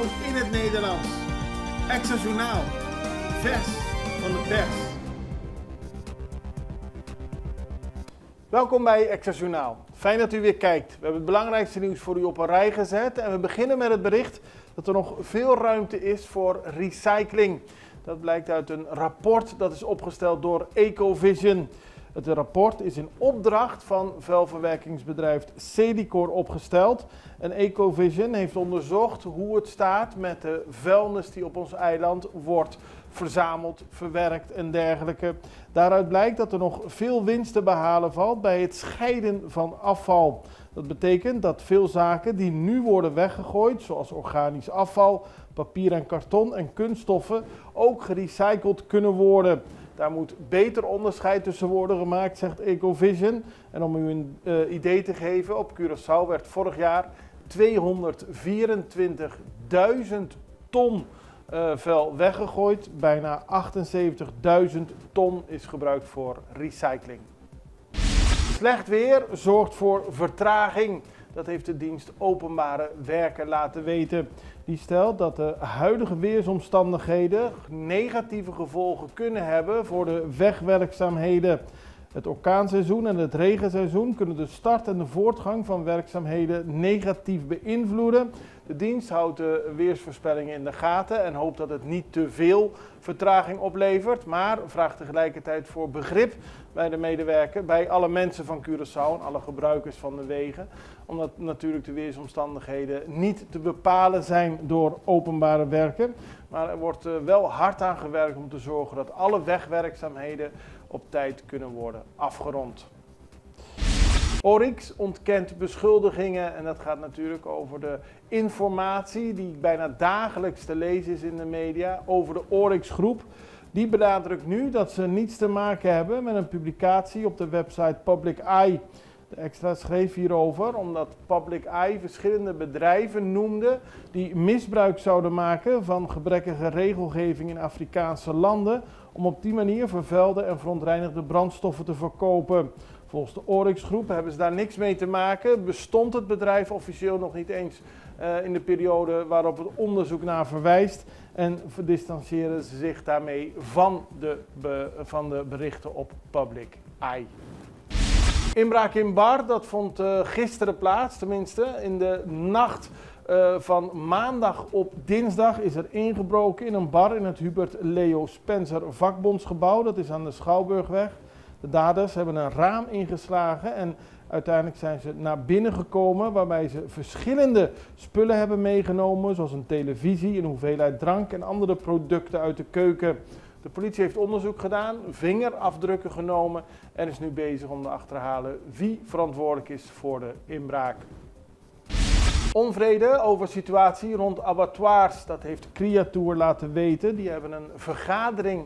In het Nederlands. Extra Journaal. Vers van de pers. Welkom bij Extra Journaal. Fijn dat u weer kijkt. We hebben het belangrijkste nieuws voor u op een rij gezet. En we beginnen met het bericht dat er nog veel ruimte is voor recycling. Dat blijkt uit een rapport dat is opgesteld door Ecovision. Het rapport is in opdracht van vuilverwerkingsbedrijf Cedicor opgesteld. En Ecovision heeft onderzocht hoe het staat met de vuilnis die op ons eiland wordt verzameld, verwerkt en dergelijke. Daaruit blijkt dat er nog veel winst te behalen valt bij het scheiden van afval. Dat betekent dat veel zaken die nu worden weggegooid, zoals organisch afval, papier en karton en kunststoffen, ook gerecycled kunnen worden. Daar moet beter onderscheid tussen worden gemaakt, zegt Ecovision. En om u een idee te geven, op Curaçao werd vorig jaar 224.000 ton vuil weggegooid. Bijna 78.000 ton is gebruikt voor recycling. Slecht weer zorgt voor vertraging. Dat heeft de dienst Openbare Werken laten weten. Die stelt dat de huidige weersomstandigheden negatieve gevolgen kunnen hebben voor de wegwerkzaamheden. Het orkaanseizoen en het regenseizoen kunnen de start en de voortgang van werkzaamheden negatief beïnvloeden. De dienst houdt de weersvoorspellingen in de gaten en hoopt dat het niet te veel vertraging oplevert, maar vraagt tegelijkertijd voor begrip bij de medewerker, bij alle mensen van Curaçao en alle gebruikers van de wegen. Omdat natuurlijk de weersomstandigheden niet te bepalen zijn door openbare werken. Maar er wordt wel hard aan gewerkt om te zorgen dat alle wegwerkzaamheden op tijd kunnen worden afgerond. Oryx ontkent beschuldigingen en dat gaat natuurlijk over de informatie die bijna dagelijks te lezen is in de media over de Oryx groep. Die benadrukt nu dat ze niets te maken hebben met een publicatie op de website Public Eye. De Extra schreef hierover omdat Public Eye verschillende bedrijven noemde die misbruik zouden maken van gebrekkige regelgeving in Afrikaanse landen om op die manier vervuilde en verontreinigde brandstoffen te verkopen. Volgens de Oryx groep hebben ze daar niks mee te maken, bestond het bedrijf officieel nog niet eens in de periode waarop het onderzoek naar verwijst en distancieren ze zich daarmee van de berichten op Public Eye. Inbraak in bar, dat vond gisteren plaats, tenminste in de nacht van maandag op dinsdag is er ingebroken in een bar in het Hubert Leo Spencer vakbondsgebouw, dat is aan de Schouwburgweg. De daders hebben een raam ingeslagen en uiteindelijk zijn ze naar binnen gekomen waarbij ze verschillende spullen hebben meegenomen, zoals een televisie, een hoeveelheid drank en andere producten uit de keuken. De politie heeft onderzoek gedaan, vingerafdrukken genomen en is nu bezig om te achterhalen wie verantwoordelijk is voor de inbraak. Onvrede over situatie rond abattoirs, dat heeft Creatour laten weten. Die hebben een vergadering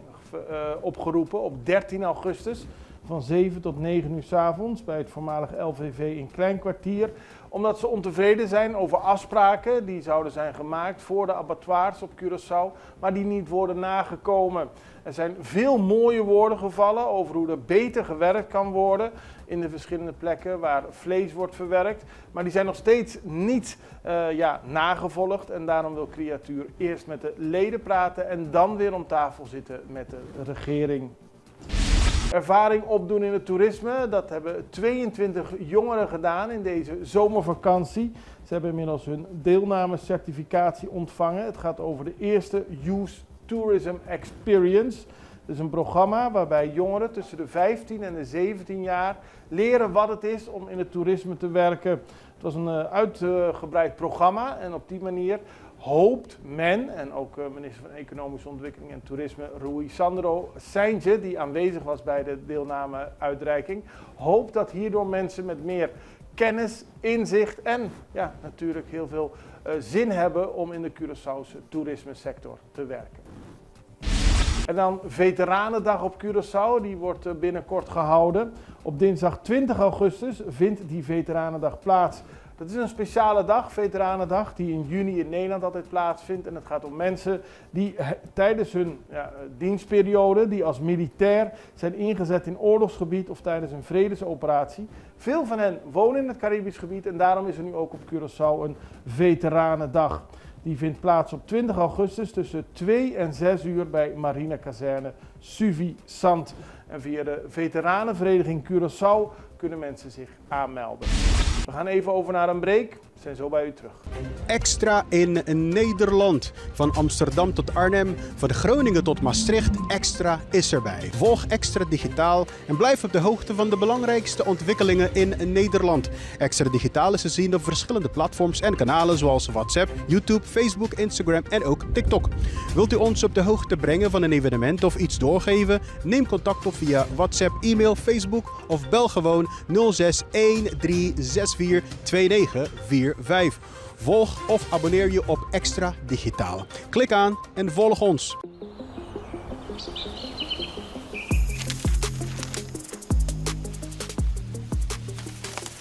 opgeroepen op 13 augustus van 7 tot 9 uur 's avonds bij het voormalig LVV in Kleinkwartier. Omdat ze ontevreden zijn over afspraken die zouden zijn gemaakt voor de abattoirs op Curaçao, maar die niet worden nagekomen. Er zijn veel mooie woorden gevallen over hoe er beter gewerkt kan worden in de verschillende plekken waar vlees wordt verwerkt. Maar die zijn nog steeds niet nagevolgd en daarom wil Creatuur eerst met de leden praten en dan weer om tafel zitten met de regering. Ervaring opdoen in het toerisme, dat hebben 22 jongeren gedaan in deze zomervakantie. Ze hebben inmiddels hun deelnamecertificatie ontvangen. Het gaat over de eerste Youth Tourism Experience. Het is een programma waarbij jongeren tussen de 15 en de 17 jaar leren wat het is om in het toerisme te werken. Het was een uitgebreid programma en op die manier hoopt men, en ook minister van Economische Ontwikkeling en Toerisme Rui Sandro Seintje, die aanwezig was bij de deelnameuitreiking, hoopt dat hierdoor mensen met meer kennis, inzicht en natuurlijk heel veel zin hebben om in de Curaçaose toerismesector te werken. En dan Veteranendag op Curaçao, die wordt binnenkort gehouden. Op dinsdag 20 augustus vindt die Veteranendag plaats. Dat is een speciale dag, Veteranendag, die in juni in Nederland altijd plaatsvindt. En het gaat om mensen die tijdens hun dienstperiode, die als militair zijn ingezet in oorlogsgebied of tijdens een vredesoperatie. Veel van hen wonen in het Caribisch gebied en daarom is er nu ook op Curaçao een Veteranendag. Die vindt plaats op 20 augustus tussen 2 en 6 uur bij Marinekazerne Suffisant. En via de veteranenvereniging Curaçao kunnen mensen zich aanmelden. We gaan even over naar een break. We zijn zo bij u terug. Extra in Nederland. Van Amsterdam tot Arnhem, van Groningen tot Maastricht, Extra is erbij. Volg Extra Digitaal en blijf op de hoogte van de belangrijkste ontwikkelingen in Nederland. Extra Digitaal is te zien op verschillende platforms en kanalen zoals WhatsApp, YouTube, Facebook, Instagram en ook TikTok. Wilt u ons op de hoogte brengen van een evenement of iets doorgeven? Neem contact op via WhatsApp, e-mail, Facebook of bel gewoon 06 1364 2945. Volg of abonneer je op Extra Digitaal. Klik aan en volg ons.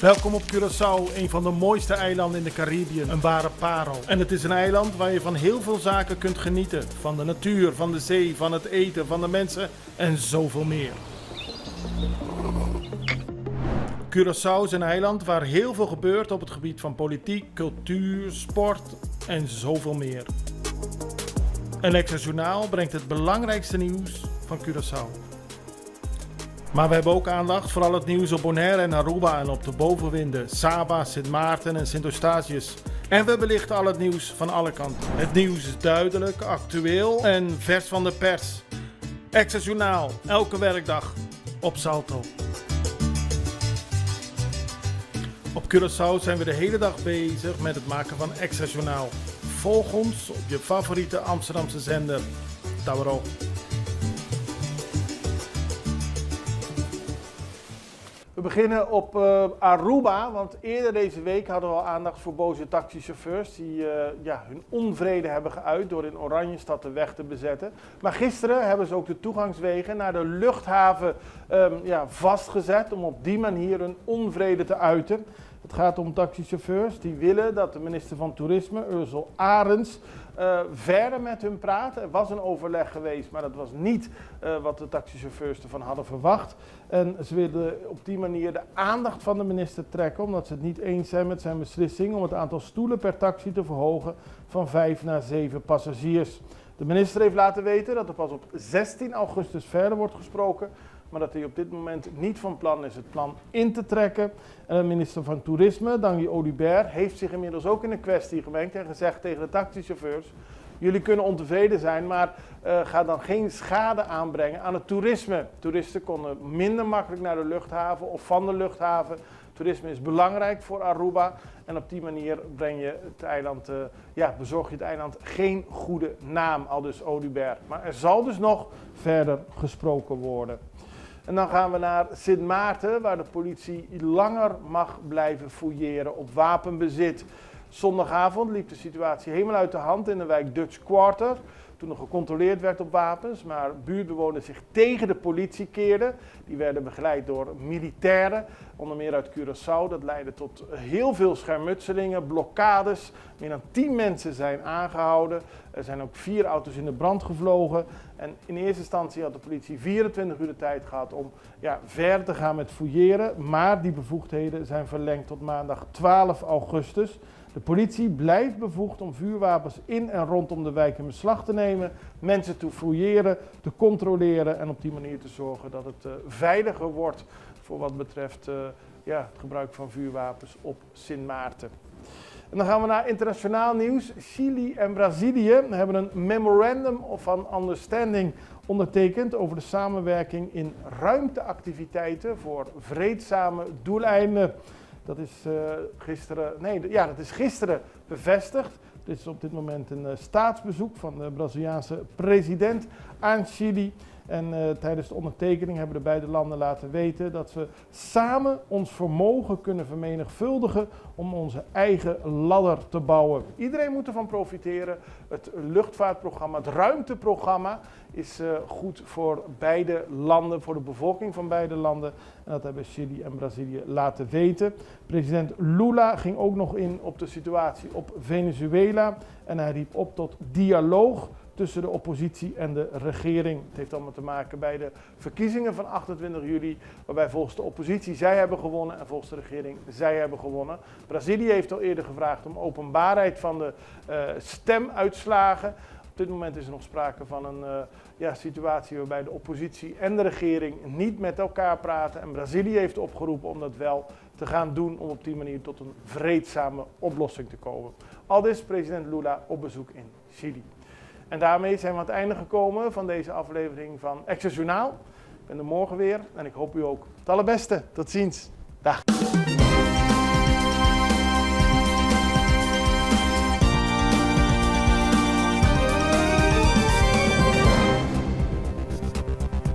Welkom op Curaçao, een van de mooiste eilanden in de Caribiën. Een ware parel. En het is een eiland waar je van heel veel zaken kunt genieten. Van de natuur, van de zee, van het eten, van de mensen en zoveel meer. Curaçao is een eiland waar heel veel gebeurt op het gebied van politiek, cultuur, sport en zoveel meer. Een Extra Journaal brengt het belangrijkste nieuws van Curaçao. Maar we hebben ook aandacht voor al het nieuws op Bonaire en Aruba en op de bovenwinden, Saba, Sint Maarten en Sint Eustatius. En we belichten al het nieuws van alle kanten. Het nieuws is duidelijk, actueel en vers van de pers. Extra Journaal, elke werkdag op Salto. Op Curaçao zijn we de hele dag bezig met het maken van Extra Journaal. Volg ons op je favoriete Amsterdamse zender, Tauro. We beginnen op Aruba, want eerder deze week hadden we al aandacht voor boze taxichauffeurs die hun onvrede hebben geuit door in Oranjestad de weg te bezetten. Maar gisteren hebben ze ook de toegangswegen naar de luchthaven vastgezet om op die manier hun onvrede te uiten. Het gaat om taxichauffeurs die willen dat de minister van Toerisme, Ursel Arends, verder met hun praat. Er was een overleg geweest, maar dat was niet wat de taxichauffeurs ervan hadden verwacht. En ze willen op die manier de aandacht van de minister trekken, omdat ze het niet eens zijn met zijn beslissing om het aantal stoelen per taxi te verhogen van 5 naar 7 passagiers. De minister heeft laten weten dat er pas op 16 augustus verder wordt gesproken, maar dat hij op dit moment niet van plan is het plan in te trekken. En de minister van Toerisme, Danny Olibert, heeft zich inmiddels ook in de kwestie gemengd en gezegd tegen de taxichauffeurs: jullie kunnen ontevreden zijn, maar ga dan geen schade aanbrengen aan het toerisme. Toeristen konden minder makkelijk naar de luchthaven of van de luchthaven. Toerisme is belangrijk voor Aruba en op die manier bezorg je het eiland geen goede naam, aldus Olibert. Maar er zal dus nog verder gesproken worden. En dan gaan we naar Sint Maarten, waar de politie langer mag blijven fouilleren op wapenbezit. Zondagavond liep de situatie helemaal uit de hand in de wijk Dutch Quarter, toen er gecontroleerd werd op wapens, maar buurtbewoners zich tegen de politie keerden. Die werden begeleid door militairen, onder meer uit Curaçao. Dat leidde tot heel veel schermutselingen, blokkades. Meer dan 10 mensen zijn aangehouden. Er zijn ook 4 auto's in de brand gevlogen. En in eerste instantie had de politie 24 uur de tijd gehad om verder te gaan met fouilleren. Maar die bevoegdheden zijn verlengd tot maandag 12 augustus. De politie blijft bevoegd om vuurwapens in en rondom de wijk in beslag te nemen, mensen te fouilleren, te controleren en op die manier te zorgen dat het veiliger wordt voor wat betreft het gebruik van vuurwapens op Sint Maarten. En dan gaan we naar internationaal nieuws. Chili en Brazilië hebben een Memorandum of Understanding ondertekend over de samenwerking in ruimteactiviteiten voor vreedzame doeleinden. Dat is gisteren bevestigd. Dit is op dit moment een staatsbezoek van de Braziliaanse president aan Chili. En tijdens de ondertekening hebben de beide landen laten weten dat we samen ons vermogen kunnen vermenigvuldigen om onze eigen ladder te bouwen. Iedereen moet ervan profiteren. Het luchtvaartprogramma, het ruimteprogramma is goed voor beide landen, voor de bevolking van beide landen. En dat hebben Chili en Brazilië laten weten. President Lula ging ook nog in op de situatie op Venezuela. En hij riep op tot dialoog tussen de oppositie en de regering. Het heeft allemaal te maken bij de verkiezingen van 28 juli, waarbij volgens de oppositie zij hebben gewonnen en volgens de regering zij hebben gewonnen. Brazilië heeft al eerder gevraagd om openbaarheid van de stemuitslagen. Op dit moment is er nog sprake van een situatie waarbij de oppositie en de regering niet met elkaar praten. En Brazilië heeft opgeroepen om dat wel te gaan doen om op die manier tot een vreedzame oplossing te komen. Aldus president Lula op bezoek in Chili. En daarmee zijn we aan het einde gekomen van deze aflevering van Extra Journaal. Ik ben er morgen weer en ik hoop u ook het allerbeste. Tot ziens. Dag.